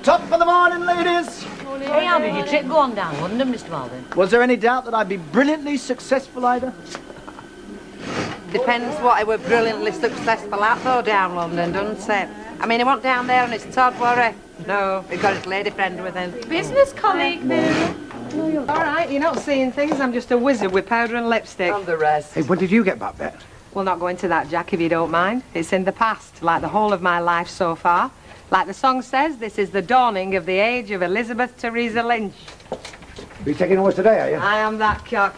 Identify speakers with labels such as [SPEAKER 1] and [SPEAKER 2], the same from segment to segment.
[SPEAKER 1] Top of the morning, ladies.
[SPEAKER 2] Hey, how did your trip go on down London, Mr. Malden?
[SPEAKER 1] Was there any doubt that I'd be brilliantly successful, Ida?
[SPEAKER 3] Depends what I were brilliantly successful at, though, down London, doesn't it? I mean, he went down there and his Todd, were he? No, he got his lady friend with him.
[SPEAKER 4] Business colleague, Vera.
[SPEAKER 3] All right, you're not seeing things. I'm just a wizard with powder and lipstick.
[SPEAKER 5] And the rest.
[SPEAKER 1] Hey, when did you get back, Bet?
[SPEAKER 3] We'll not go into that, Jack, if you don't mind. It's in the past, like the whole of my life so far. Like the song says, this is the dawning of the age of Elizabeth Theresa Lynch.
[SPEAKER 1] You taking orders today, are you?
[SPEAKER 3] I am that cock.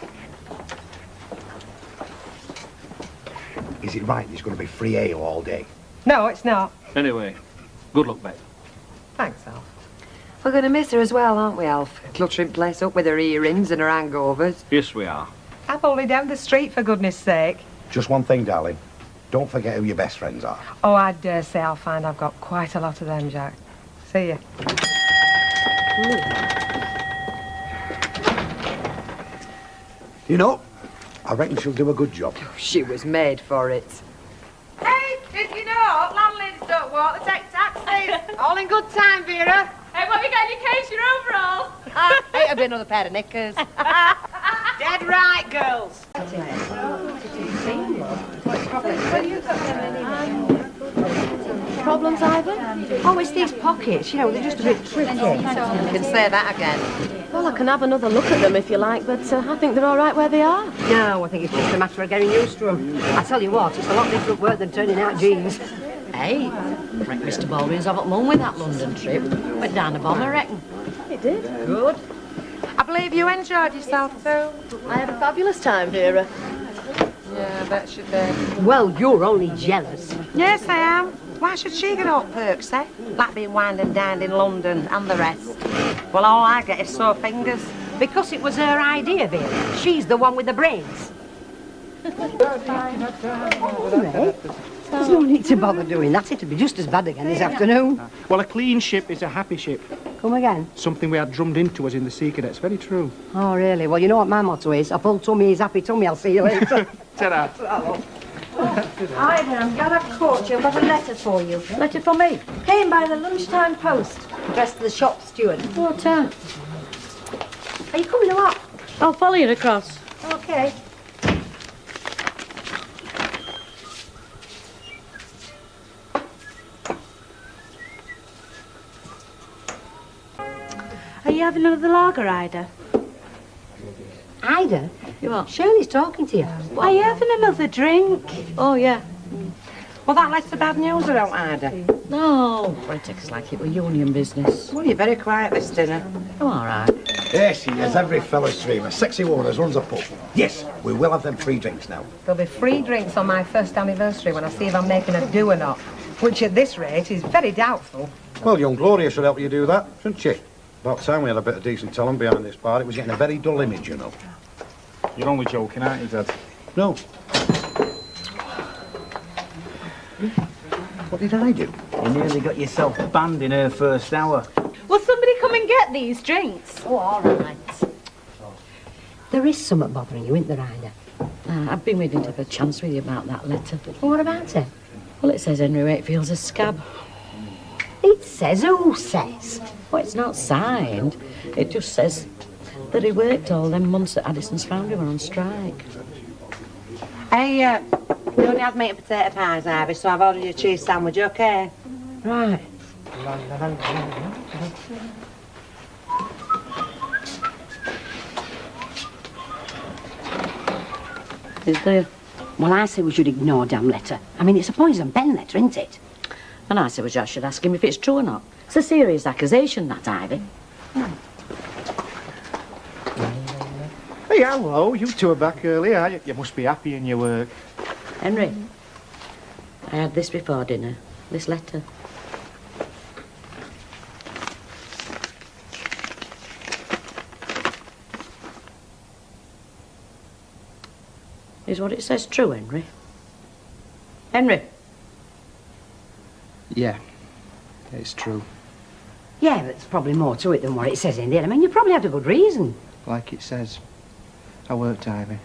[SPEAKER 6] Is it right there's going to be free ale all day?
[SPEAKER 3] No, it's not.
[SPEAKER 7] Anyway, good luck, mate.
[SPEAKER 3] Thanks, Alf.
[SPEAKER 5] We're going to miss her as well, aren't we, Alf? Cluttering place up with her earrings and her hangovers.
[SPEAKER 7] Yes, we are.
[SPEAKER 3] I'm only down the street, for goodness sake.
[SPEAKER 6] Just one thing, darling. Don't forget who your best friends are.
[SPEAKER 3] Oh, I dare say I'll find I've got quite a lot of them, Jack. See ya.
[SPEAKER 6] You know, I reckon she'll do a good job.
[SPEAKER 5] She was made for it.
[SPEAKER 3] Hey, did you know landladies don't walk, they take taxis? All in good time, Vera.
[SPEAKER 4] Hey, what have you got in your case? Your overalls?
[SPEAKER 3] Hey, it'll be another pair of knickers. Dead right, girls.
[SPEAKER 2] Problems, Ivor? Oh, it's these pockets. You know, they're just a bit tricky.
[SPEAKER 3] You can say that again.
[SPEAKER 2] Well, I can have another look at them if you like, but I think they're all right where they are.
[SPEAKER 8] No, I think it's just a matter of getting used to them. I tell you what, it's a lot different work than turning out jeans.
[SPEAKER 2] Hey, Frank Mr. Baldwin's off at mum with that London trip. Went down a bomb, I reckon.
[SPEAKER 4] He did.
[SPEAKER 2] Good.
[SPEAKER 3] I believe you enjoyed yourself, too.
[SPEAKER 2] I had a fabulous time, Vera.
[SPEAKER 3] Yeah, I bet you did.
[SPEAKER 8] Well, you're only jealous.
[SPEAKER 3] Yes, I am. Why should she get all perks, eh? Like being wined and dined in London and the rest. Well, all I get is sore fingers.
[SPEAKER 8] Because it was her idea, Vera. She's the one with the brains. There's no need to bother doing that. It'll be just as bad again this afternoon.
[SPEAKER 9] Well, a clean ship is a happy ship.
[SPEAKER 8] Come again?
[SPEAKER 9] Something we had drummed into us in the sea cadets. Very true.
[SPEAKER 8] Oh, really? Well, you know what my motto is? A full tummy is happy tummy. I'll see you later.
[SPEAKER 9] Ta-da.
[SPEAKER 4] Hi there, I'm glad I've caught you. I've got a letter for you.
[SPEAKER 2] Letter from me.
[SPEAKER 4] Came by the lunchtime post.
[SPEAKER 8] Addressed to the shop steward.
[SPEAKER 4] What time?
[SPEAKER 8] Are you coming along?
[SPEAKER 2] I'll follow you across.
[SPEAKER 8] Okay.
[SPEAKER 4] Are you having another lager, Ida?
[SPEAKER 8] Ida?
[SPEAKER 2] You what?
[SPEAKER 8] Shirley's talking to you.
[SPEAKER 4] Are you having another drink?
[SPEAKER 2] Oh, yeah.
[SPEAKER 3] Well, that letter bad news, I don't, Ida.
[SPEAKER 2] No, politics like it was union business.
[SPEAKER 3] Well, you're very quiet this dinner.
[SPEAKER 2] Oh, all right.
[SPEAKER 6] Yes, he is every fella's dream. A sexy woman as runs a pub. Yes, we will have them free drinks now.
[SPEAKER 3] There'll be free drinks on my first anniversary when I see if I'm making a do or not, which at this rate is very doubtful.
[SPEAKER 10] Well, young Gloria should help you do that, shouldn't she? About time we had a bit of decent talent behind this bar. It was getting a very dull image, you know.
[SPEAKER 9] You're only joking, aren't you, Dad?
[SPEAKER 10] No.
[SPEAKER 6] What did I do?
[SPEAKER 7] You nearly got yourself banned in her first hour.
[SPEAKER 4] Will somebody come and get these drinks?
[SPEAKER 2] Oh, all right.
[SPEAKER 8] There is something bothering you, isn't there, Ida?
[SPEAKER 2] I've been waiting to have a chance with you about that letter.
[SPEAKER 8] Well, what about it?
[SPEAKER 2] Well, it says Henry Wakefield's a scab.
[SPEAKER 8] It says who says?
[SPEAKER 2] Well, it's not signed. It just says that he worked all them months that Addison's foundry were on strike.
[SPEAKER 3] Hey, we only had meat and potato pies, Ivy, so I've ordered you a cheese sandwich, okay?
[SPEAKER 8] Right.
[SPEAKER 2] Is there?
[SPEAKER 8] Well, I say we should ignore damn letter. I mean, it's a poison pen letter, isn't it?
[SPEAKER 2] And I said, well, I should ask him if it's true or not. It's a serious accusation, that, Ivy.
[SPEAKER 9] Hey, hello. You two are back early, are you? You must be happy in your work.
[SPEAKER 2] Henry, I had this before dinner, this letter. Is what it says true, Henry? Henry?
[SPEAKER 9] Yeah, it's true.
[SPEAKER 8] Yeah, but there's probably more to it than what it says in there. I mean, you probably had a good reason.
[SPEAKER 9] Like it says. I worked, Ivy.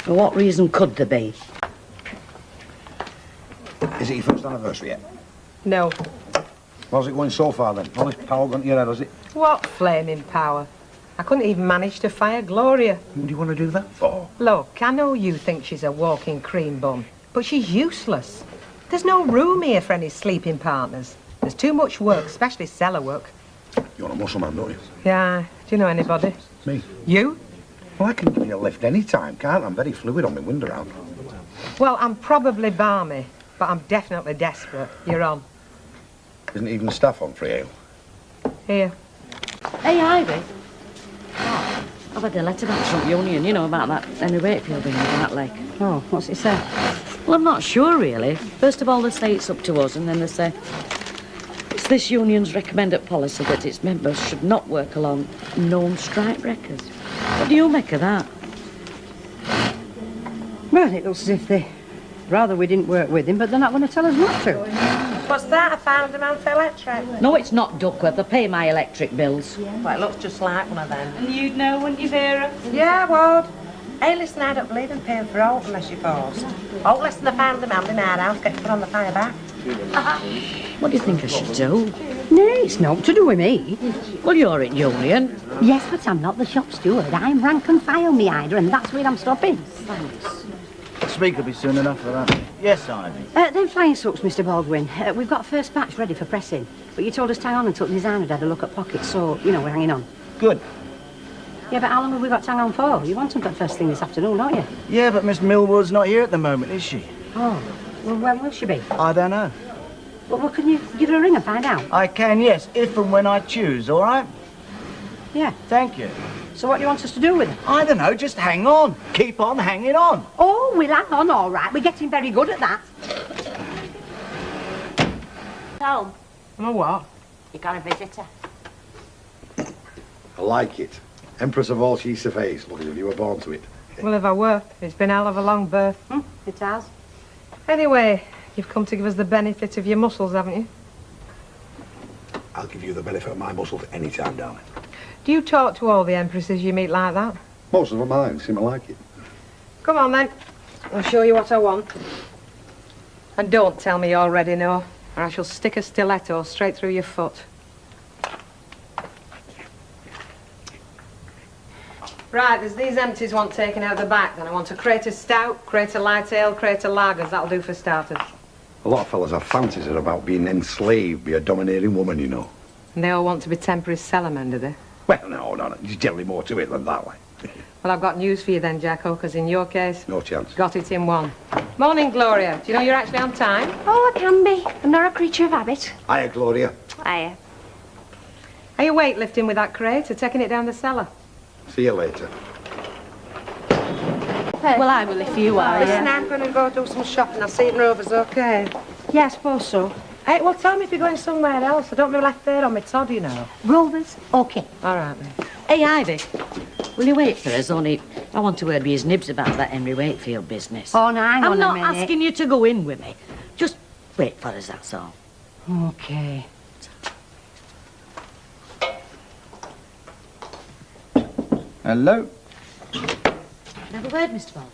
[SPEAKER 2] For what reason could there be?
[SPEAKER 6] Is it your first anniversary yet?
[SPEAKER 3] No.
[SPEAKER 6] How's it going so far then? All this power gone to your head, has it?
[SPEAKER 3] What flaming power? I couldn't even manage to fire Gloria.
[SPEAKER 6] What do you want to do that for?
[SPEAKER 3] Look, I know you think she's a walking cream bun, but she's useless. There's no room here for any sleeping partners. There's too much work, especially cellar work.
[SPEAKER 6] You want a muscle man, don't you?
[SPEAKER 3] Yeah. Do you know anybody?
[SPEAKER 6] Me?
[SPEAKER 3] You?
[SPEAKER 6] Well, I can give you a lift any time, can't I? I'm very fluid on my wind around.
[SPEAKER 3] Well, I'm probably balmy, but I'm definitely desperate. You're on.
[SPEAKER 6] Isn't even the staff on for ale?
[SPEAKER 3] Here.
[SPEAKER 2] Hey, Ivy. Oh, I've had a letter back from Union, you know, about that Henry Wakefield thing in that lake.
[SPEAKER 8] Oh, what's it say?
[SPEAKER 2] Well, I'm not sure, really. First of all, they say it's up to us, and then they say it's this union's recommended policy that its members should not work along known strike records. What do you make of that?
[SPEAKER 8] Well, it looks as if they rather we didn't work with him, but they're not going to tell us not to.
[SPEAKER 4] What's that? I found them on electric.
[SPEAKER 2] No, it's not Duckworth. They pay my electric bills.
[SPEAKER 4] Well, it looks just like one of them.
[SPEAKER 3] And you'd know, wouldn't you, Vera?
[SPEAKER 4] Yeah, I would. Hey, listen, I don't believe in paying for out unless you're forced. Oh, listen, I found them out in our house. Get to put on the fire back.
[SPEAKER 2] What do you think I should do?
[SPEAKER 8] No, it's not to do with me.
[SPEAKER 2] Well, you're at Union.
[SPEAKER 8] Yes, but I'm not the shop steward. I'm rank and file, me Ida, and that's where I'm stopping.
[SPEAKER 2] Thanks.
[SPEAKER 7] Speak will be soon enough for that. Yes, Ivy.
[SPEAKER 8] Them flying socks, Mr. Baldwin. We've got first batch ready for pressing, but you told us to hang on until the designer had a look at pockets, so, you know, we're hanging on.
[SPEAKER 7] Good.
[SPEAKER 8] Yeah, but how long have we got to hang on for? You want them for first thing this afternoon, don't you?
[SPEAKER 7] Yeah, but Miss Millwood's not here at the moment, is she?
[SPEAKER 8] Oh, well, when will she be?
[SPEAKER 7] I don't know.
[SPEAKER 8] Well, can you give her a ring and find out?
[SPEAKER 7] I can, yes, if and when I choose, all right?
[SPEAKER 8] Yeah.
[SPEAKER 7] Thank you.
[SPEAKER 8] So what do you want us to do with her?
[SPEAKER 7] I don't know, just hang on. Keep on hanging on.
[SPEAKER 8] Oh, we'll hang on, all right. We're getting very good at that.
[SPEAKER 4] Home.
[SPEAKER 3] Oh, what?
[SPEAKER 4] You got a visitor.
[SPEAKER 6] I like it. Empress of all she surveys. Look as if you were born to it.
[SPEAKER 3] Well, if I were, it's been a hell of a long birth.
[SPEAKER 8] It has.
[SPEAKER 3] Anyway, you've come to give us the benefit of your muscles, haven't you?
[SPEAKER 6] I'll give you the benefit of my muscles any time, darling.
[SPEAKER 3] Do you talk to all the empresses you meet like that?
[SPEAKER 6] Most of them mine seem to like it.
[SPEAKER 3] Come on, then. I'll show you what I want. And don't tell me you already know, or I shall stick a stiletto straight through your foot. Right, there's these empties want taken out the back. Then I want a crate of stout, crate of light ale, crate of lagers. That'll do for starters.
[SPEAKER 6] A lot of fellas have fantasies about being enslaved by a domineering woman, you know.
[SPEAKER 3] And they all want to be temporary cellarmen, do they?
[SPEAKER 6] Well, no. There's generally more to it than that, like.
[SPEAKER 3] Well, I've got news for you then, Jacko, because in your case...
[SPEAKER 6] No chance.
[SPEAKER 3] Got it in one. Morning, Gloria. Do you know you're actually on time?
[SPEAKER 4] Oh, I can be. I'm not a creature of habit.
[SPEAKER 6] Hiya, Gloria.
[SPEAKER 4] Hiya.
[SPEAKER 3] Are you weightlifting with that crate or taking it down the cellar?
[SPEAKER 6] See you later.
[SPEAKER 2] Well, I will if you are,
[SPEAKER 4] Listen, I'm going to go do some shopping. I'll see you in Rover's, OK?
[SPEAKER 8] Yeah, I suppose so.
[SPEAKER 3] Hey, well, tell me if you're going somewhere else. I don't be left there on my Todd, you know.
[SPEAKER 8] Rovers, OK.
[SPEAKER 3] All right, then.
[SPEAKER 2] Hey, Ivy, will you wait for us? Only I want to word with his nibs about that Henry Wakefield business.
[SPEAKER 8] Oh, no, hang on
[SPEAKER 2] I'm
[SPEAKER 8] a
[SPEAKER 2] not
[SPEAKER 8] minute.
[SPEAKER 2] asking you to go in with me. Just wait for us, that's all.
[SPEAKER 8] OK.
[SPEAKER 7] Hello?
[SPEAKER 2] Have a word, Mr. Baldwin.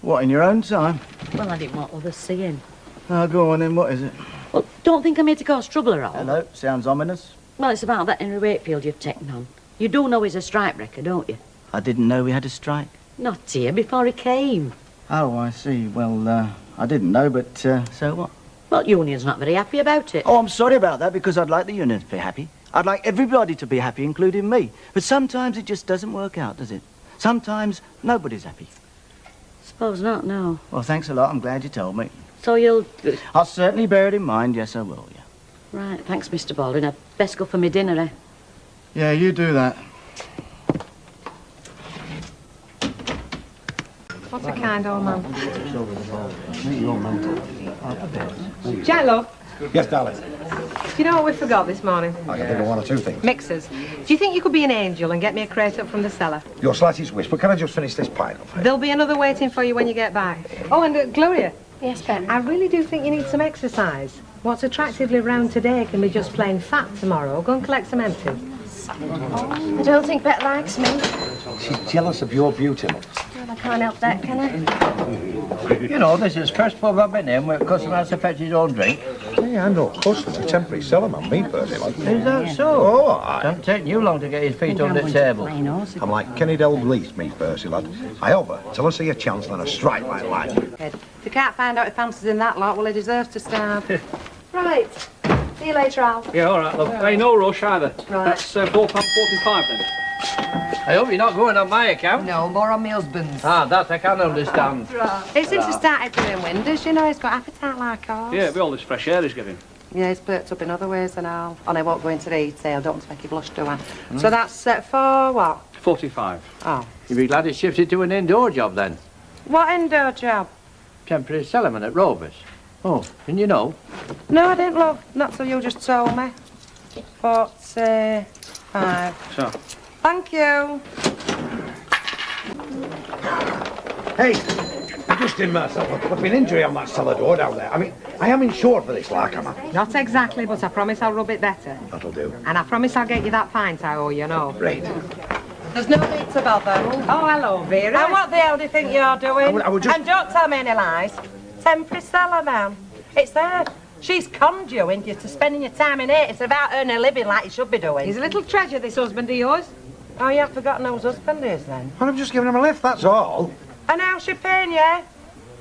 [SPEAKER 7] What, in your own time?
[SPEAKER 2] Well, I didn't want others seeing.
[SPEAKER 7] Oh, go on then, what is it?
[SPEAKER 2] Well, don't think I'm here to cause trouble at all.
[SPEAKER 7] Hello, sounds ominous.
[SPEAKER 2] Well, it's about that Henry Wakefield you've taken on. You do know he's a strike breaker, don't you?
[SPEAKER 7] I didn't know we had a strike.
[SPEAKER 2] Not here, before he came.
[SPEAKER 7] Oh, I see. Well, I didn't know, but so what?
[SPEAKER 2] Well, Union's not very happy about it.
[SPEAKER 7] Oh, I'm sorry about that, because I'd like the union to be happy. I'd like everybody to be happy, including me. But sometimes it just doesn't work out, does it? Sometimes nobody's happy.
[SPEAKER 2] Suppose not, no.
[SPEAKER 7] Well, thanks a lot. I'm glad you told me.
[SPEAKER 2] So you'll...
[SPEAKER 7] I'll certainly bear it in mind. Yes, I will, yeah.
[SPEAKER 2] Right, thanks, Mr. Baldwin. I'd best go for my dinner, eh?
[SPEAKER 7] Yeah, you do that.
[SPEAKER 3] What a kind old man. Jack, love,
[SPEAKER 6] Yes, darling.
[SPEAKER 3] do you know what we forgot this morning?
[SPEAKER 6] I can think of one or two things.
[SPEAKER 3] Mixers. Do you think you could be an angel and get me a crate up from the cellar?
[SPEAKER 6] Your slightest wish, but can I just finish this pint off?
[SPEAKER 3] There'll be another waiting for you when you get back. Oh, and Gloria.
[SPEAKER 4] Yes, Ben.
[SPEAKER 3] I really do think you need some exercise. What's attractively round today can be just plain fat tomorrow. Go and collect some empties.
[SPEAKER 4] I don't think Bet likes me.
[SPEAKER 6] She's jealous of your beauty, love.
[SPEAKER 4] I can't help that, can I?
[SPEAKER 1] You know, this is first pub I've been in where a customer has to fetch his own drink.
[SPEAKER 10] Yeah, I'm no customer, temporary cellarman, me personally.
[SPEAKER 1] Is that so?
[SPEAKER 10] Oh, aye.
[SPEAKER 1] Don't take you long to get his feet under the table.
[SPEAKER 10] I'm like Kenny Dalglish, me personally, lad. I hover till I see a chance, then I strike like lightning.
[SPEAKER 3] If you can't find out if fancies in that lot, well, he deserves to starve. Right. See you later, Al.
[SPEAKER 11] Yeah, all right, love. Hey, no rush either.
[SPEAKER 3] Right.
[SPEAKER 11] That's £4.45 then.
[SPEAKER 1] I hope you're not going on my account.
[SPEAKER 5] No, more on my husband's.
[SPEAKER 1] Ah, that I can understand.
[SPEAKER 3] He seems to started doing windows, you know, he's got appetite like ours.
[SPEAKER 11] Yeah, with all this fresh air he's getting.
[SPEAKER 3] Yeah, he's perked up in other ways than Al. And I won't go into detail, I don't want to make you blush, do I? So that's for what?
[SPEAKER 11] 45.
[SPEAKER 3] Oh.
[SPEAKER 1] You'd be glad he shifted to an indoor job then.
[SPEAKER 3] What indoor job?
[SPEAKER 1] Temporary cellarman at Rover's. Oh, didn't you know?
[SPEAKER 3] No, I didn't, love. Not till you just told me. 45.
[SPEAKER 11] So?
[SPEAKER 3] Thank you.
[SPEAKER 6] Hey, I just did myself a flipping injury on that cellar door down there. I mean, I am insured for this, like, am I?
[SPEAKER 3] Not exactly, but I promise I'll rub it better.
[SPEAKER 6] That'll do.
[SPEAKER 3] And I promise I'll get you that pint I owe you, know.
[SPEAKER 6] Right.
[SPEAKER 3] There's no need to bother. Oh, hello, Vera. And what the hell do you think you're doing?
[SPEAKER 6] I would just...
[SPEAKER 3] And don't tell me any lies. Temporary cellar, man. It's there. She's conned you into spending your time in it. It's about earning a living like you should be doing. He's a little treasure, this husband of yours. Oh, you haven't forgotten whose husband is, then?
[SPEAKER 6] Well, I'm just giving him a lift, that's all.
[SPEAKER 3] And how's she paying you?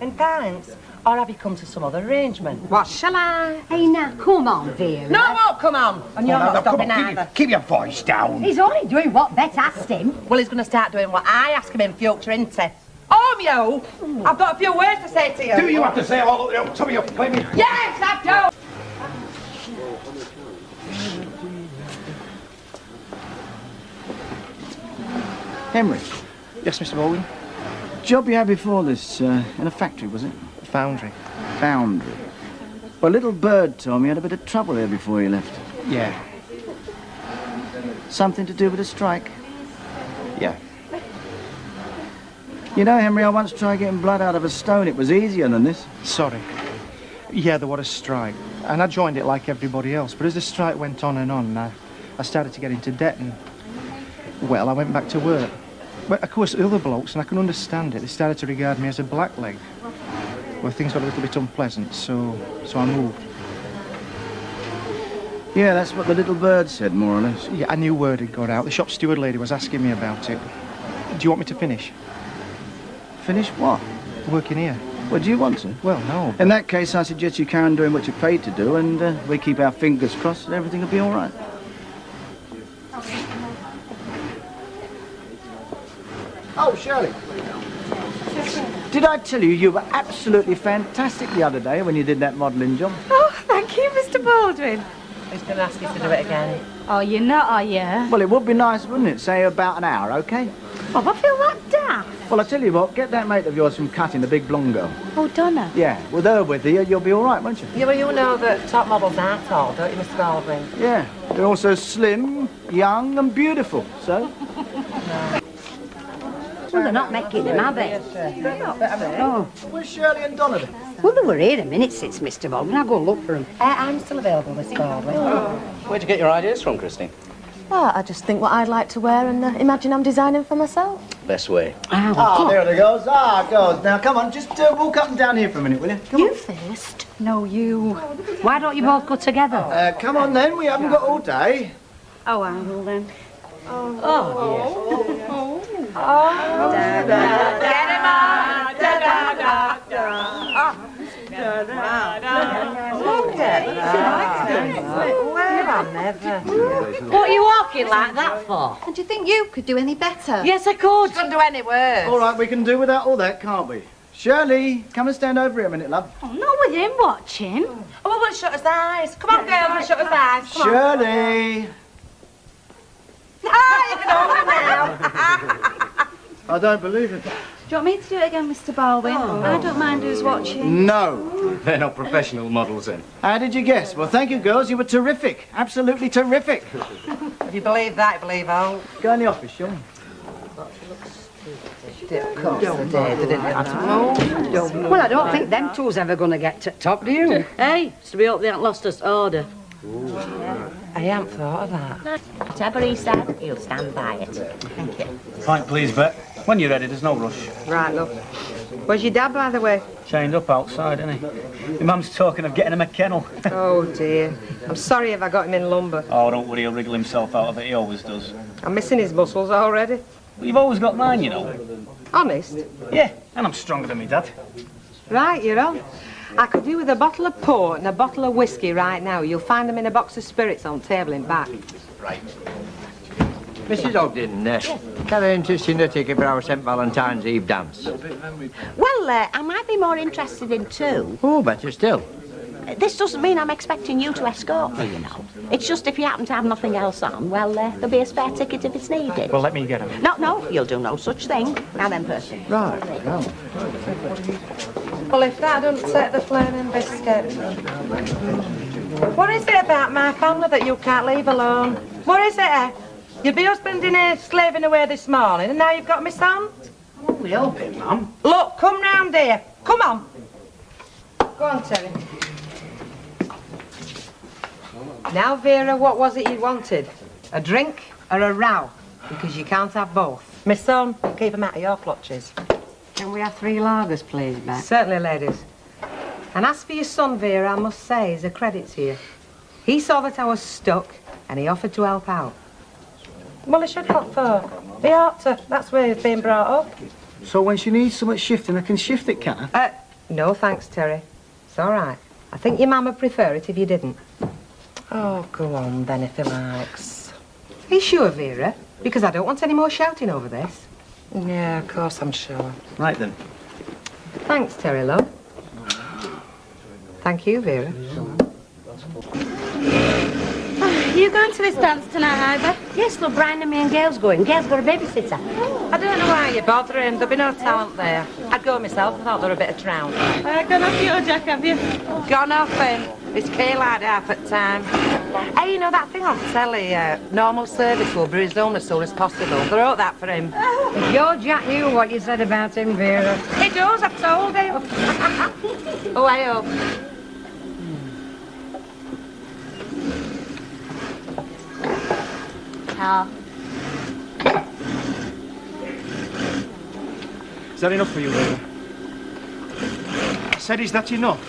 [SPEAKER 3] In pints? Or have you come to some other arrangement? What shall I?
[SPEAKER 8] Hey, now, come on, Vera.
[SPEAKER 3] No, I won't come on. And you're not stopping either.
[SPEAKER 6] Keep your voice down.
[SPEAKER 8] He's only doing what Bet asked him.
[SPEAKER 3] Well, he's going to start doing what I ask him in future, isn't he? Oh, you! I've got a few words to say to you.
[SPEAKER 6] Do you have to say all of some of your claiming?
[SPEAKER 3] Yes, I do!
[SPEAKER 7] Henry,
[SPEAKER 9] Yes, Mr. Baldwin.
[SPEAKER 7] job you had before this, in a factory, was it?
[SPEAKER 9] Foundry.
[SPEAKER 7] Foundry. Well, little bird told me you had a bit of trouble here before you left.
[SPEAKER 9] Yeah.
[SPEAKER 7] Something to do with a strike?
[SPEAKER 9] Yeah.
[SPEAKER 7] You know, Henry, I once tried getting blood out of a stone. It was easier than this.
[SPEAKER 9] Sorry. Yeah, there was a strike. And I joined it like everybody else. But as the strike went on and on, I started to get into debt and... Well, I went back to work. But, of course, the other blokes, and I can understand it, they started to regard me as a blackleg. Well, things got a little bit unpleasant, so I moved.
[SPEAKER 7] Yeah, that's what the little bird said, more or less.
[SPEAKER 9] Yeah, I knew word had got out. The shop steward lady was asking me about it. Do you want me to finish?
[SPEAKER 7] Finish what?
[SPEAKER 9] Working here.
[SPEAKER 7] Well, do you want to?
[SPEAKER 9] Well, no.
[SPEAKER 7] In that case, I suggest you carry on doing what you're paid to do, and we keep our fingers crossed and everything will be all right. Oh, Shirley. Did I tell you were absolutely fantastic the other day when you did that modelling job?
[SPEAKER 3] Oh, thank you, Mr. Baldwin. Who's going to ask you to do it again?
[SPEAKER 8] Oh, you're not, are you?
[SPEAKER 7] Well, it would be nice, wouldn't it? Say about an hour, OK?
[SPEAKER 8] Oh, I feel like daft.
[SPEAKER 7] Well, I tell you what, get that mate of yours from cutting, the big blonde girl.
[SPEAKER 8] Oh, Donna.
[SPEAKER 7] Yeah, with her with you, you'll be all right, won't you?
[SPEAKER 3] Yeah, well, you know that top models aren't tall, don't you, Mr. Baldwin?
[SPEAKER 7] Yeah, they're also slim, young and beautiful, so...
[SPEAKER 8] Well, they're not making them, are they? Oh.
[SPEAKER 7] Where's Shirley and Donna then?
[SPEAKER 8] Well, they were here a minute since, Mr. Baldwin. I'll go look for them.
[SPEAKER 3] I'm still available, Miss Baldwin.
[SPEAKER 12] Where'd you get your ideas from, Christine?
[SPEAKER 13] Well, I just think what I'd like to wear and imagine I'm designing for myself.
[SPEAKER 12] Best way.
[SPEAKER 7] There it goes. It goes. Now, come on, just walk up and down here for a minute, will you? Come
[SPEAKER 8] you first? No, you. Why don't you both go together?
[SPEAKER 7] Come on, then. We haven't got all day.
[SPEAKER 8] Oh, I will, then.
[SPEAKER 3] Get him on!
[SPEAKER 2] What are you walking like that for?
[SPEAKER 13] And do you think you could do any better?
[SPEAKER 2] Yes, I could.
[SPEAKER 3] Couldn't do any worse.
[SPEAKER 7] All right, we can do without all that, can't we? Shirley, come and stand over here a minute, love.
[SPEAKER 8] Oh, not with him watching.
[SPEAKER 3] Oh, well, we'll shut his eyes. Come on, girls, we'll shut his eyes. Come on.
[SPEAKER 7] Shirley!
[SPEAKER 3] Ah, you can hold him now.
[SPEAKER 7] I don't believe it.
[SPEAKER 13] Do you want me to do it again, Mr. Baldwin? I don't mind who's watching.
[SPEAKER 7] No.
[SPEAKER 12] They're not professional models, then.
[SPEAKER 7] How did you guess? Well, thank you, girls. You were terrific. Absolutely terrific.
[SPEAKER 3] If you believe that, you believe all.
[SPEAKER 7] Go in the office, shall we?
[SPEAKER 8] Well, I don't think them two's ever going to get to top, do you?
[SPEAKER 2] Hey, so we hope they haven't lost us order.
[SPEAKER 3] I haven't thought of that.
[SPEAKER 4] Whatever he said, he'll stand by it. Thank you.
[SPEAKER 1] Pint, please, Bet.
[SPEAKER 11] When you're ready, there's no rush.
[SPEAKER 3] Right, love. Where's your dad, by the way?
[SPEAKER 11] Chained up outside, isn't he? Your mum's talking of getting him a kennel.
[SPEAKER 3] Oh, dear. I'm sorry if I got him in lumber.
[SPEAKER 11] Oh, don't worry, he'll wriggle himself out of it. He always does.
[SPEAKER 3] I'm missing his muscles already.
[SPEAKER 11] Well, you've always got mine, you know.
[SPEAKER 3] Honest?
[SPEAKER 11] Yeah, and I'm stronger than my dad.
[SPEAKER 3] Right, you're on. I could do with a bottle of port and a bottle of whiskey right now. You'll find them in a box of spirits on the table in back.
[SPEAKER 1] Right. Mrs. Ogden, got an interest in a ticket for our St. Valentine's Eve dance?
[SPEAKER 14] Well, I might be more interested in two.
[SPEAKER 1] Oh, better still.
[SPEAKER 14] This doesn't mean I'm expecting you to escort me, you know. It's just if you happen to have nothing else on, well, there'll be a spare ticket if it's needed.
[SPEAKER 11] Well, let me get him.
[SPEAKER 14] No, you'll do no such thing. Now then, person.
[SPEAKER 1] Right, no.
[SPEAKER 3] Well, if that doesn't set the flaming biscuit. What is it about my family that you can't leave alone? What is it, eh? Your husband in here slaving away this morning, and now you've got me son?
[SPEAKER 1] I'm only helping, Mum.
[SPEAKER 3] Look, come round here. Come on. Go on, Terry. Now, Vera, what was it you wanted? A drink or a row? Because you can't have both. My son, keep him out of your clutches.
[SPEAKER 8] Can we have 3 lagers, please, Beck?
[SPEAKER 3] Certainly, ladies. And as for your son, Vera, I must say, he's a credit to you. He saw that I was stuck, and he offered to help out. Well, he should help folk. He ought to. That's where he's been brought up.
[SPEAKER 9] So when she needs so much shifting, I can shift it, can I?
[SPEAKER 3] No, thanks, Terry. It's all right. I think your mum would prefer it if you didn't. Oh, go on, then, if he likes. Are you sure, Vera? Because I don't want any more shouting over this. Yeah, of course I'm sure.
[SPEAKER 11] Right, then.
[SPEAKER 3] Thanks, Terry, love. Thank you, Vera.
[SPEAKER 8] Are you going to this dance tonight, Ivor? Yes, look, Brian and me and Gail's going. Gail's got a babysitter.
[SPEAKER 3] I don't know why you're bothering. There'll be no talent there. I'd go myself. I thought there were a bit of trout.
[SPEAKER 8] Gone off your Jack, have you?
[SPEAKER 3] Gone off him. It's K-lad half at time. Hey, you know that thing on telly, normal service will be resumed as soon as possible. They wrote that for him.
[SPEAKER 8] If your Jack knew what you said about him, Vera.
[SPEAKER 3] He does, I've told him. Oh, I hope.
[SPEAKER 9] Is that enough for you, Vera? I said, is that enough?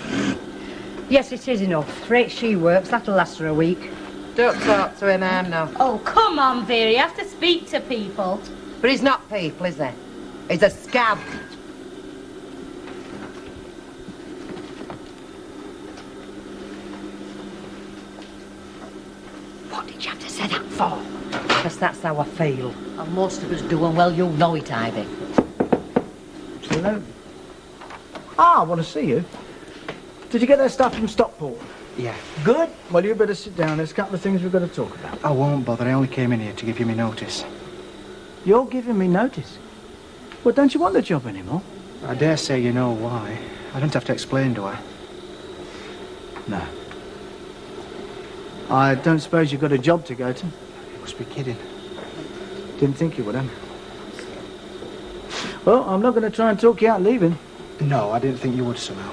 [SPEAKER 8] Yes, it is enough. Rate she works, that'll last her a week.
[SPEAKER 3] Don't talk to him, Em, no.
[SPEAKER 15] Oh, come on, Vera, you have to speak to people.
[SPEAKER 3] But he's not people, is he? He's a scab.
[SPEAKER 2] What did you have to say that for?
[SPEAKER 3] Because that's how I feel.
[SPEAKER 2] And most of us do, and well, you know it, Ivy.
[SPEAKER 7] Hello. Ah, I want to see you. Did you get that stuff from Stockport?
[SPEAKER 9] Yeah.
[SPEAKER 7] Good. Well, you better sit down. There's a couple of things we've got to talk about.
[SPEAKER 9] I won't bother. I only came in here to give you my notice.
[SPEAKER 7] You're giving me notice? Well, don't you want the job anymore?
[SPEAKER 9] I dare say you know why. I don't have to explain, do I?
[SPEAKER 7] No. I don't suppose you've got a job to go to?
[SPEAKER 9] You must be kidding.
[SPEAKER 7] Didn't think you would, huh? Well, I'm not going to try and talk you out leaving.
[SPEAKER 9] No, I didn't think you would somehow.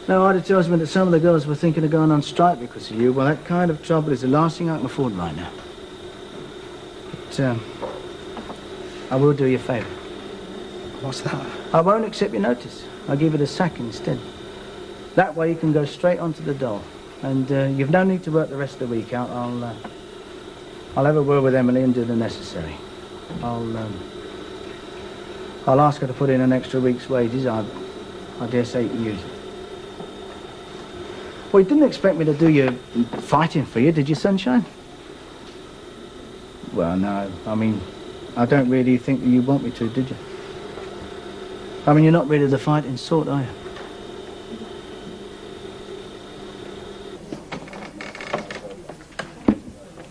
[SPEAKER 7] No, Ida tells me that some of the girls were thinking of going on strike because of you. Well, that kind of trouble is the last thing I can afford right now. But, I will do you a favour.
[SPEAKER 9] What's that?
[SPEAKER 7] I won't accept your notice. I'll give you the sack instead. That way you can go straight onto the dole. And you've no need to work the rest of the week out. I'll have a word with Emily and do the necessary. I'll ask her to put in an extra week's wages. I dare say you can use it. Well, you didn't expect me to do your fighting for you, did you, Sunshine? Well, no. I mean, I don't really think that you want me to, did you? I mean, you're not really the fighting sort, are you?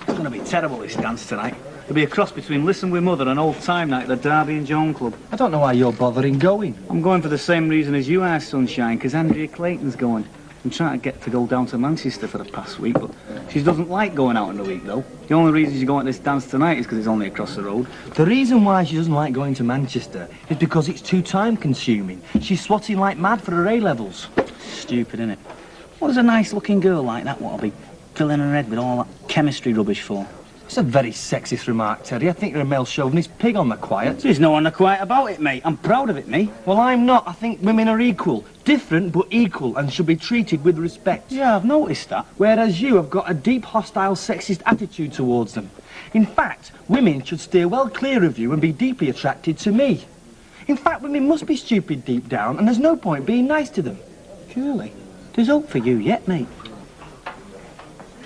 [SPEAKER 11] It's going to be terrible, this dance tonight. There'll be a cross between Listen With Mother and Old Time Night at the Derby and Joan Club.
[SPEAKER 6] I don't know why you're bothering going.
[SPEAKER 11] I'm going for the same reason as you are, Sunshine, because Andrea Clayton's going. I'm trying to get to go down to Manchester for the past week, but she doesn't like going out in the week, though. The only reason she's going to this dance tonight is because it's only across the road.
[SPEAKER 12] The reason why she doesn't like going to Manchester is because it's too time-consuming. She's swatting like mad for her A-levels.
[SPEAKER 11] Stupid, innit? What does a nice-looking girl like that want to be filling her head with all that chemistry rubbish for?
[SPEAKER 12] It's a very sexist remark, Teddy. I think you're a male chauvinist pig on the quiet.
[SPEAKER 11] There's no on the quiet about it, mate. I'm proud of it, me.
[SPEAKER 12] Well, I'm not. I think women are equal. Different, but equal, and should be treated with respect.
[SPEAKER 11] Yeah, I've noticed that.
[SPEAKER 12] Whereas you have got a deep, hostile, sexist attitude towards them. In fact, women should steer well clear of you and be deeply attracted to me. In fact, women must be stupid deep down, and there's no point being nice to them.
[SPEAKER 11] Surely. There's hope for you yet, mate.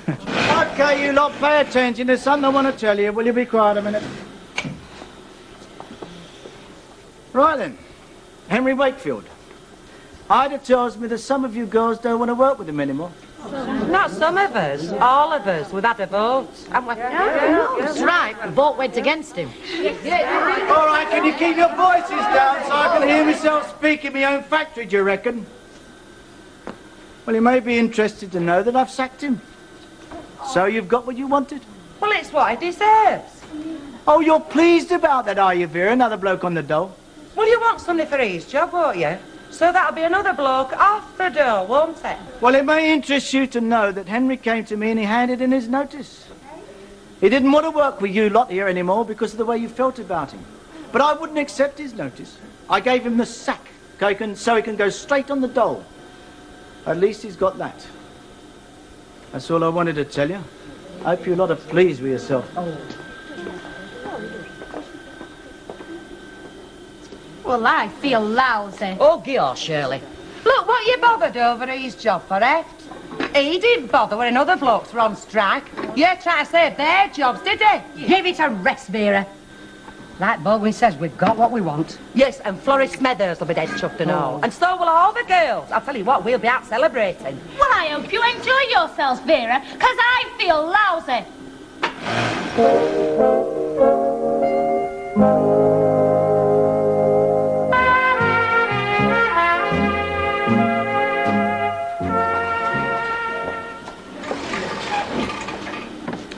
[SPEAKER 7] OK, you lot, pay attention. There's something I want to tell you. Will you be quiet a minute? Right then. Henry Wakefield. Ida tells me that some of you girls don't want to work with him anymore.
[SPEAKER 3] Not some of us, all of us. We've had a vote.
[SPEAKER 2] That's right. The vote went against him.
[SPEAKER 7] All right, can you keep your voices down so I can hear myself speak in my own factory, do you reckon? Well, you may be interested to know that I've sacked him. So you've got what you wanted?
[SPEAKER 3] Well, it's what he deserves.
[SPEAKER 7] Oh, you're pleased about that, are you, Vera? Another bloke on the dole?
[SPEAKER 3] Well, you want somebody for his job, won't you? So that'll be another bloke off the door, won't it?
[SPEAKER 7] Well, it may interest you to know that Henry came to me and he handed in his notice. He didn't want to work with you lot here anymore because of the way you felt about him. But I wouldn't accept his notice. I gave him the sack so he can go straight on the dole. At least he's got that. That's all I wanted to tell you. I hope you lot are pleased with yourself.
[SPEAKER 15] Well, I feel lousy.
[SPEAKER 2] Oh, George, Shirley.
[SPEAKER 3] Look, what you bothered over his job for, eh? He didn't bother when other blokes were on strike. You're trying to save their jobs, did he?
[SPEAKER 8] Give it a rest, Vera. Like Baldwin says, we've got what we want.
[SPEAKER 3] Yes, and Florrie Smethers will be dead chuffed and all. And so will all the girls. I'll tell you what, we'll be out celebrating.
[SPEAKER 15] Well, I hope you enjoy yourselves, Vera, because I feel lousy.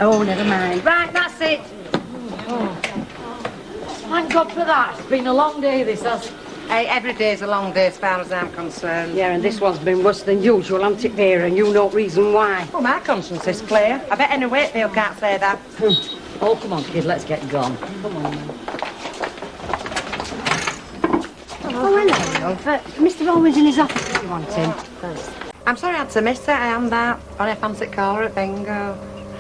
[SPEAKER 8] Oh, never mind.
[SPEAKER 3] Right, that's it.
[SPEAKER 2] Thank God for that. It's been a long day, this has.
[SPEAKER 4] Hey, every day's a long day as far as I'm concerned.
[SPEAKER 8] Yeah, and this one's been worse than usual, hasn't it, Vera? And you know reason why.
[SPEAKER 3] Well, my conscience is clear. I bet any Wakefield can't say that.
[SPEAKER 2] Oh, come on, kid, let's get gone. Come on, then.
[SPEAKER 8] Oh, hello, love. Mr. Baldwin's in his office if you want him.
[SPEAKER 4] I'm sorry I had to miss it, I am that. On a fancy caller at bingo.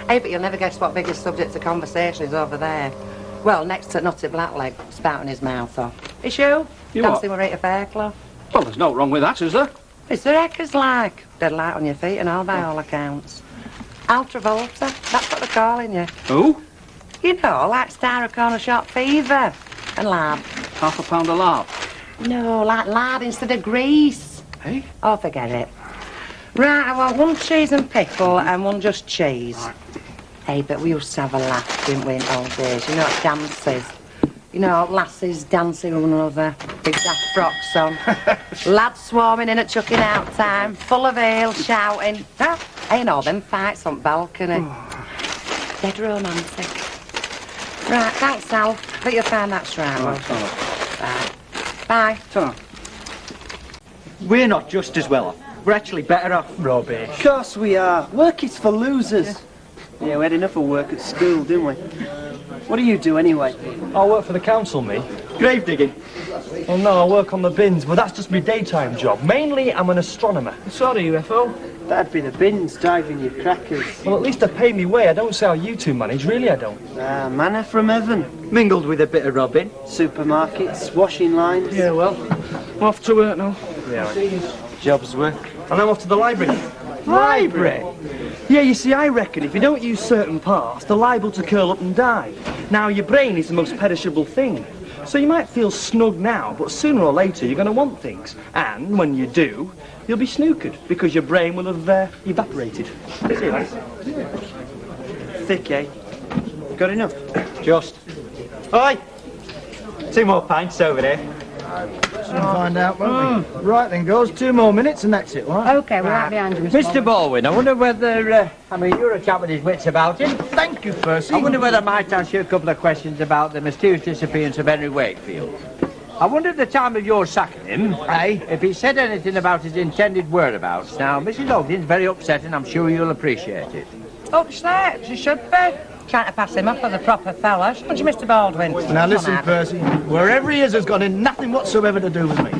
[SPEAKER 4] Hey, but you'll never guess what biggest subject of conversation is over there. Well, next to Nutty Blackleg, spouting his mouth off. Is you?
[SPEAKER 16] You
[SPEAKER 4] Dancing
[SPEAKER 16] what?
[SPEAKER 4] with Rita Fairclough.
[SPEAKER 16] Well, there's no wrong with that, is there?
[SPEAKER 4] It's the wreckers like. Dead light on your feet and all by all accounts. Al Travolta, that's what they're calling you.
[SPEAKER 16] Who?
[SPEAKER 4] You know, like Star of Corner Shop Fever. And lard.
[SPEAKER 16] £half a lard.
[SPEAKER 4] No, like lard instead of grease.
[SPEAKER 16] Hey?
[SPEAKER 4] Oh, forget it. Right, I want one cheese and pickle and one just cheese. Right. Hey, but we used to have a laugh, didn't we, in old days? You know, dances. You know, lassies dancing with one another, big daft frocks on. Lads swarming in at chucking out time, full of ale, shouting. Ah, ain't all them fights on balcony. Dead romantic. Right, thanks, Al. But you'll find that's right, won't you? Right. Bye.
[SPEAKER 16] Ta.
[SPEAKER 17] We're not just as well off. We're actually better off.
[SPEAKER 7] Rubbish.
[SPEAKER 17] Of course we are. Work is for losers. Yeah, we had enough of work at school, didn't we? What do you do anyway?
[SPEAKER 12] I work for the council, me.
[SPEAKER 17] Grave digging.
[SPEAKER 12] Well, no, I work on the bins, but that's just my daytime job. Mainly, I'm an astronomer.
[SPEAKER 7] Sorry, UFO.
[SPEAKER 17] That'd be the bins, diving your crackers.
[SPEAKER 12] Well, at least they pay me way. I don't see how you two manage, really I don't.
[SPEAKER 17] Ah, manna from heaven. Mingled with a bit of robbing. Supermarkets, washing lines.
[SPEAKER 7] Yeah, well, I'm off to work now.
[SPEAKER 12] Yeah, right.
[SPEAKER 17] Job's work.
[SPEAKER 12] And I'm off to the library.
[SPEAKER 17] Library? Yeah, you see, I reckon if you don't use certain parts, they're liable to curl up and die. Now, your brain is the most perishable thing. So you might feel snug now, but sooner or later you're going to want things. And when you do, you'll be snookered, because your brain will have evaporated. See you later. Thick, eh? Got enough? Just. Oi! 2 more pints over there.
[SPEAKER 7] We'll find out, won't we? Right then, girls, 2 more minutes and that's it, right?
[SPEAKER 8] OK, we're out behind you,
[SPEAKER 1] Mr. Baldwin, I wonder whether, I mean, you're a chap with his wits about him.
[SPEAKER 7] Thank you, Percy.
[SPEAKER 1] I wonder whether I might ask you a couple of questions about the mysterious disappearance of Henry Wakefield. I wonder at the time of your sacking him, if he said anything about his intended whereabouts. Now, Mrs. Ogden's very upset and I'm sure you'll appreciate it.
[SPEAKER 3] Upset, she should be. Trying to pass him off as a proper fella, shouldn't you, Mr. Baldwin?
[SPEAKER 7] Now listen, Percy, wherever he is has got nothing whatsoever to do with me.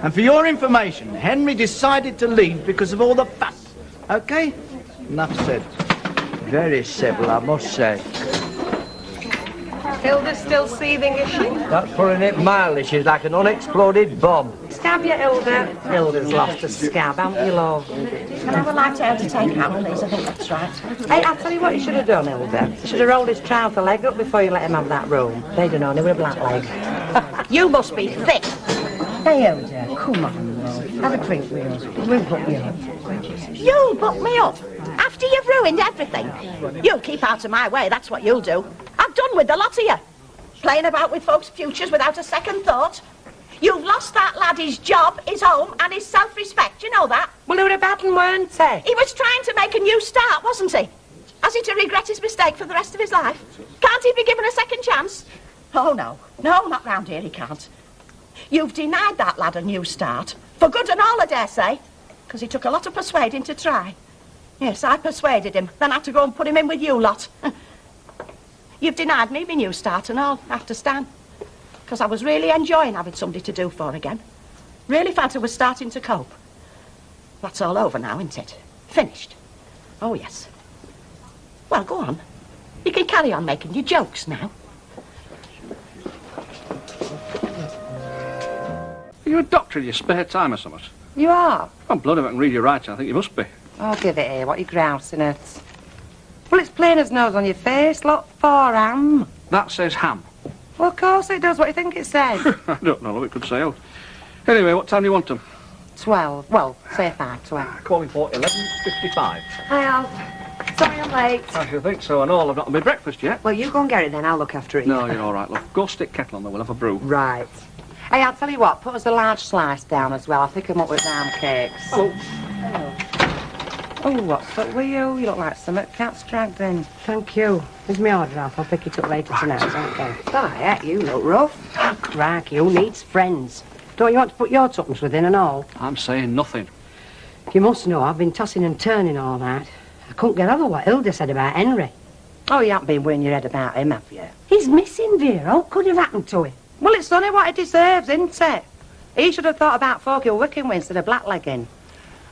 [SPEAKER 7] And for your information, Henry decided to leave because of all the fuss. OK? Enough said.
[SPEAKER 1] Very civil, I must say.
[SPEAKER 3] Hilda's still seething, is she?
[SPEAKER 1] That's putting it mildly. She's like an unexploded bomb.
[SPEAKER 3] Scab you, Hilda. Hilda's lost a scab, haven't you, love?
[SPEAKER 14] Can I have a light out to take out, please? I think that's right.
[SPEAKER 3] Hey, I'll tell you what you should have done, Hilda. You should have rolled his trouser leg up before you let him have that room. They'd have known he was a black leg.
[SPEAKER 14] You must be thick.
[SPEAKER 8] Hey, Hilda, come on, love. Have a drink with us. We'll put you up.
[SPEAKER 14] You'll put me up? After you've ruined everything? You'll keep out of my way, that's what you'll do. I've done with the lot of you. Playing about with folks' futures without a second thought. You've lost that lad his job, his home, and his self-respect. You know that?
[SPEAKER 3] Well, he were a bad one, weren't he?
[SPEAKER 14] He was trying to make a new start, wasn't he? Has he to regret his mistake for the rest of his life? Can't he be given a second chance? Oh, no. No, not round here, he can't. You've denied that lad a new start. For good and all, I dare say. Because he took a lot of persuading to try. Yes, I persuaded him. Then I had to go and put him in with you lot. You've denied me my new start and all, after Stan. Because I was really enjoying having somebody to do for again. Really felt I was starting to cope. That's all over now, isn't it? Finished. Oh, yes. Well, go on. You can carry on making your jokes now.
[SPEAKER 16] Are you a doctor in your spare time or something?
[SPEAKER 3] You are?
[SPEAKER 16] Oh, blood, if I can read your writing, I think you must be.
[SPEAKER 3] Oh, give it here. What are you grousing at? Well, it's plain as nose on your face. Look, for ham.
[SPEAKER 16] That says ham.
[SPEAKER 3] Well, of course it does. What do you think it says?
[SPEAKER 16] I don't know, it could say out. Anyway, what time do you want them?
[SPEAKER 3] 12. Well, say 5, 12.
[SPEAKER 16] Calling for 11:55.
[SPEAKER 5] Hi, Alf. Sorry I'm late.
[SPEAKER 16] I should think so, and all. I've not had my breakfast yet.
[SPEAKER 5] Well, you go and get it then. I'll look after it.
[SPEAKER 16] No, you're all right, love. Go stick kettle on there, we'll have a brew.
[SPEAKER 5] Right.
[SPEAKER 3] Hey, I'll tell you what. Put us a large slice down as well. I'll pick 'em up with round cakes.
[SPEAKER 16] Oh.
[SPEAKER 3] Oh, what's up with you? You look like something cat's dragged in.
[SPEAKER 8] Thank you. Here's my order, Alf. I'll pick it up later tonight, okay?
[SPEAKER 5] Oh, heck, you look rough.
[SPEAKER 8] Crikey, who needs friends? Don't you want to put your tuppence within and all?
[SPEAKER 16] I'm saying nothing.
[SPEAKER 8] You must know, I've been tossing and turning all night. I couldn't get over what Hilda said about Henry.
[SPEAKER 3] Oh, you haven't been worrying your head about him, have you?
[SPEAKER 8] He's missing, Vera. What could have happened to him?
[SPEAKER 3] Well, it's only what he deserves, isn't it? He should have thought about folk he'll wicking with instead of blacklegging.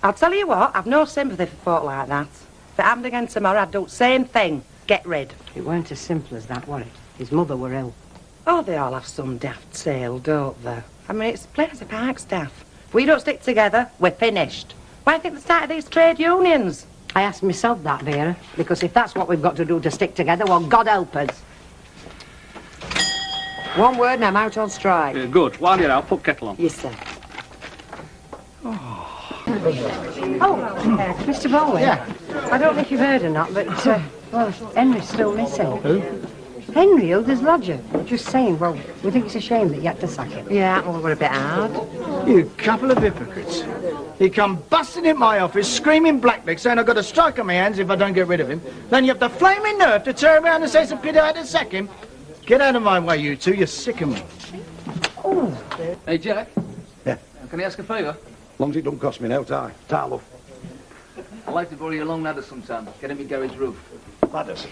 [SPEAKER 3] I'll tell you what, I've no sympathy for folk like that. If it happened again tomorrow, I'd do the same thing. Get rid.
[SPEAKER 8] It weren't as simple as that, was it? His mother were ill.
[SPEAKER 3] Oh, they all have some daft tale, don't they? I mean, it's plain as a pikestaff. If we don't stick together, we're finished. Why do you think they started these trade unions?
[SPEAKER 8] I asked myself that, Vera, because if that's what we've got to do to stick together, well, God help us.
[SPEAKER 5] One word and I'm out on strike.
[SPEAKER 16] Good. While you're out, put kettle on.
[SPEAKER 5] Yes, sir.
[SPEAKER 8] Mr. Baldwin.
[SPEAKER 7] Yeah.
[SPEAKER 8] I don't know if you've heard or not, but, well, Henry's still missing.
[SPEAKER 7] Who?
[SPEAKER 8] Henry, Hilda's lodger. Just saying, well, we think it's a shame that you had to sack him.
[SPEAKER 3] Yeah, well, we're a bit hard.
[SPEAKER 7] You couple of hypocrites. He come busting in my office, screaming blackleg, saying I've got a strike on my hands if I don't get rid of him. Then you have the flaming nerve to turn around and say it's a pity I had to sack him. Get out of my way, you two. You're sick of me.
[SPEAKER 8] Oh.
[SPEAKER 16] Hey, Jack.
[SPEAKER 10] Yeah?
[SPEAKER 16] Can I ask a favour?
[SPEAKER 10] As long as it don't cost me no time. Ta, love.
[SPEAKER 16] I'd like to borrow your long ladder sometime. Get him in Gary's roof.
[SPEAKER 10] Ladders.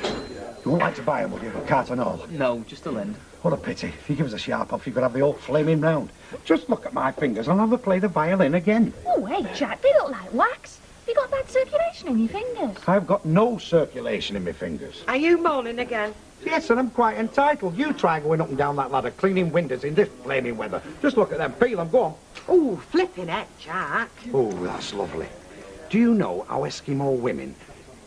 [SPEAKER 10] You won't like to buy 'em, would you? A cart and all?
[SPEAKER 11] No, just a lend.
[SPEAKER 10] What a pity. If you give us a sharp off, you could have the whole flaming round. Just look at my fingers. I'll never play the violin again.
[SPEAKER 15] Oh, hey, Jack, they look like wax. Have you got bad circulation in your fingers?
[SPEAKER 10] I've got no circulation in my fingers.
[SPEAKER 3] Are you moaning again?
[SPEAKER 10] Yes, and I'm quite entitled. You try going up and down that ladder, cleaning windows in this flaming weather. Just look at them. Feel them. Go on.
[SPEAKER 3] Oh, flipping heck, Jack.
[SPEAKER 10] Oh, that's lovely. Do you know how Eskimo women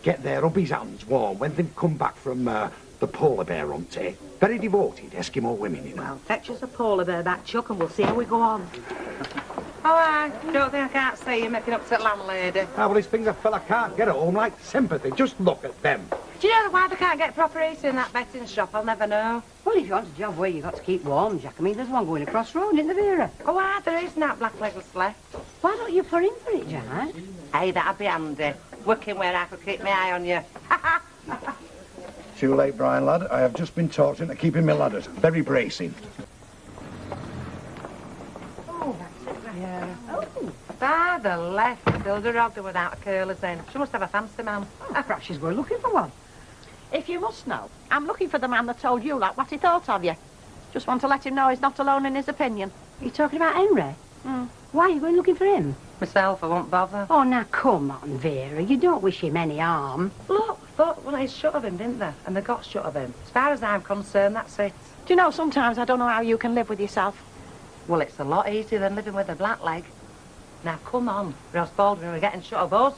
[SPEAKER 10] get their hubby's hands warm when they've come back from the polar bear hunt, eh? Very devoted Eskimo women, you know.
[SPEAKER 8] Well, fetch us a polar bear back, Chuck, and we'll see how we go on.
[SPEAKER 3] Oh, I don't think I can't see you making up to the landlady.
[SPEAKER 10] Ah, well, his finger fella can't get home like sympathy. Just look at them.
[SPEAKER 3] Do you know why they can't get proper heating in that betting shop? I'll never know.
[SPEAKER 8] Well, if you want a job where you've got to keep warm, Jack, I mean, there's one going across road, isn't there, Vera?
[SPEAKER 3] Oh, there is that blacklegless left.
[SPEAKER 8] Why don't you put in for it, Jack?
[SPEAKER 3] Hey, that'd be handy. Working where I could keep my eye on you.
[SPEAKER 10] Too late, Brian, lad. I have just been taught into keeping my ladders. Very bracing.
[SPEAKER 3] Oh, that's it, yeah. Oh, father left. Hilda robbed her without a curler's in. She must have a fancy man.
[SPEAKER 8] Perhaps she's going looking for one.
[SPEAKER 14] If you must know, I'm looking for the man that told you like what he thought of you. Just want to let him know he's not alone in his opinion.
[SPEAKER 8] Are you talking about Henry? Why are you going looking for him?
[SPEAKER 4] Myself, I won't bother.
[SPEAKER 8] Oh, now, come on, Vera. You don't wish him any harm.
[SPEAKER 4] Look, thought well, they shut of him, didn't they? And they got shut of him. As far as I'm concerned, that's it.
[SPEAKER 14] Do you know, sometimes I don't know how you can live with yourself.
[SPEAKER 4] Well, it's a lot easier than living with a blackleg. Now, come on, or else Baldwin will be getting shut of us.